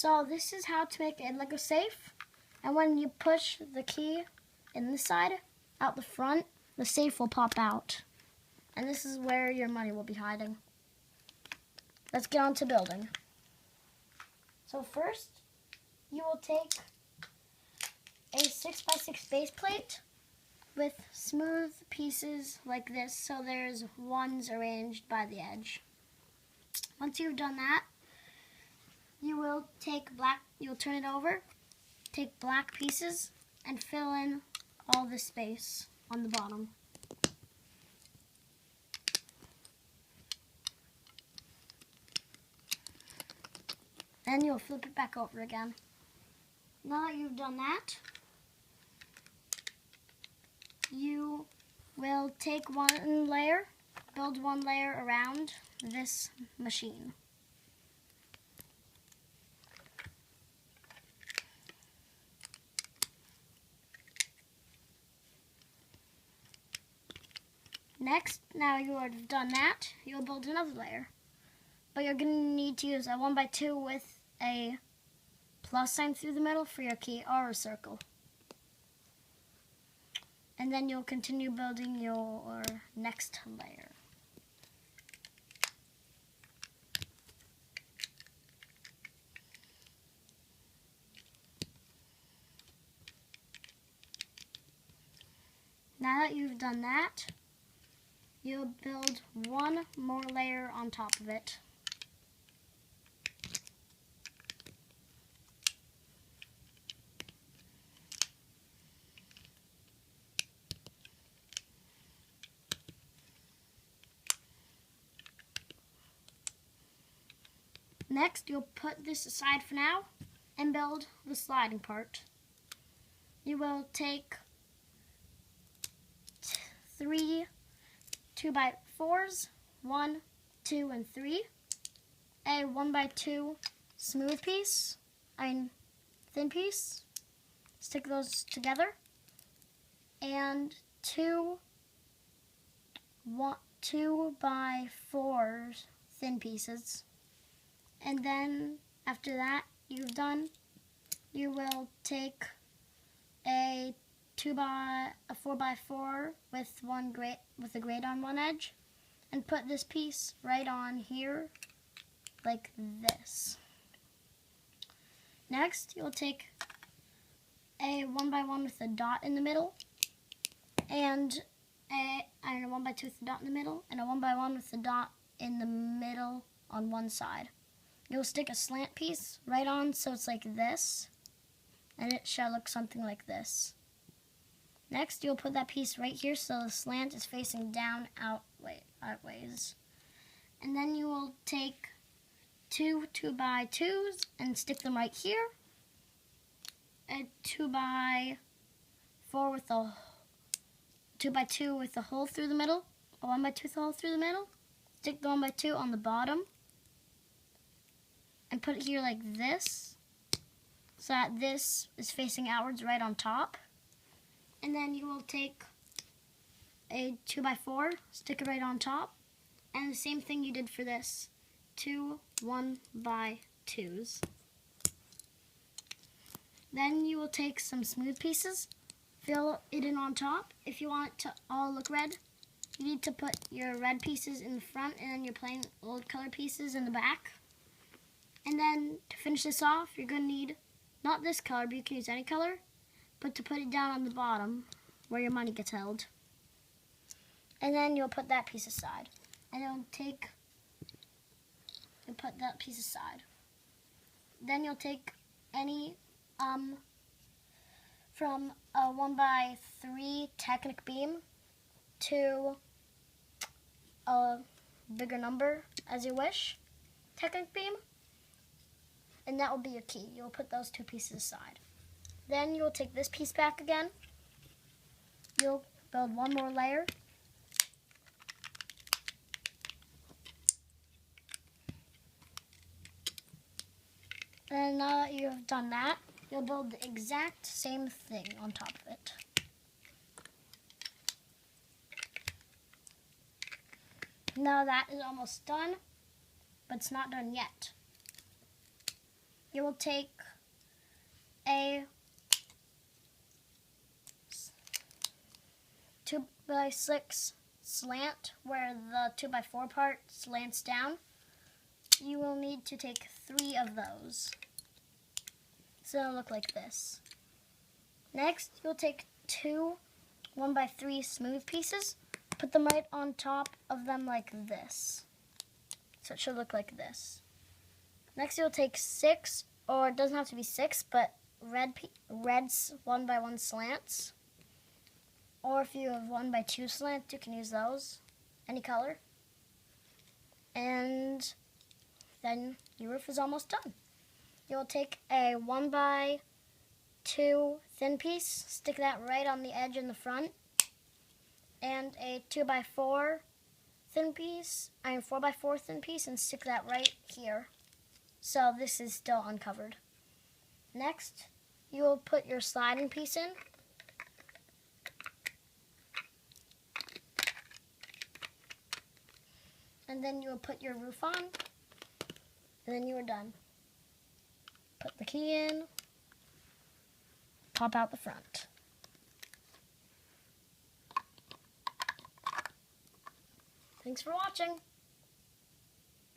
So this is how to make a Lego safe. And when you push the key in this side, out the front, the safe will pop out. And this is where your money will be hiding. Let's get on to building. So first, you will take a 6x6 base plate with smooth pieces like this, so there's ones arranged by the edge. Once you've done that, you will you'll turn it over, take black pieces, and fill in all the space on the bottom. Then you'll flip it back over again. Now that you've done that, you will take one layer, build one layer around this machine. Next, now you have done that, you'll build another layer. But you're going to need to use a 1x2 with a plus sign through the middle for your key, or a circle. And then you'll continue building your next layer. Now that you've done that, you'll build one more layer on top of it. Next, you'll put this aside for now and build the sliding part. You will take 3 2x4s, 1, 2, and 3, a 1x2 smooth piece, thin piece, stick those together, and 2x4 thin pieces. And then after that you've done, you will take a 4x4 with a grate on one edge, and put this piece right on here like this. Next, you'll take a 1x1 with a dot in the middle, and a 1x2 with a dot in the middle, and a 1x1 with a dot in the middle on one side. You'll stick a slant piece right on, so it's like this, and it shall look something like this. Next, you'll put that piece right here so the slant is facing down outways. And then you will take 2 2x2s and stick them right here. A 2x4 with a 2x2 with a hole through the middle. A 1x2 with a hole through the middle. Stick the 1x2 on the bottom. And put it here like this, so that this is facing outwards right on top. And then you will take a 2x4, stick it right on top, and the same thing you did for this, 2 1x2s. Then you will take some smooth pieces, fill it in on top. If you want it to all look red, you need to put your red pieces in the front and then your plain old color pieces in the back. And then to finish this off, you're going to need, not this color, but you can use any color, but to put it down on the bottom where your money gets held. And then you'll put that piece aside. And you'll put that piece aside. Then you'll take any, from a 1x3 Technic beam to a bigger number as you wish, Technic beam. And that will be your key. You'll put those two pieces aside. Then you'll take this piece back again. You'll build one more layer. And now that you've done that, you'll build the exact same thing on top of it. Now that is almost done, but it's not done yet. you will take a 2x6 slant where the 2x4 part slants down. You will need to take 3 of those. So it'll look like this. Next, you'll take 2 1x3 smooth pieces, put them right on top of them like this. So it should look like this. Next, you'll take 6, or it doesn't have to be 6, but red 1x1 slants. Or if you have 1x2 slants, you can use those, any color. And then your roof is almost done. You'll take a 1x2 thin piece, stick that right on the edge in the front, and a 2x4 thin piece, 4x4 thin piece, and stick that right here. So this is still uncovered. Next, you will put your sliding piece in. And then you will put your roof on, and then you are done. Put the key in, pop out the front. Thanks for watching.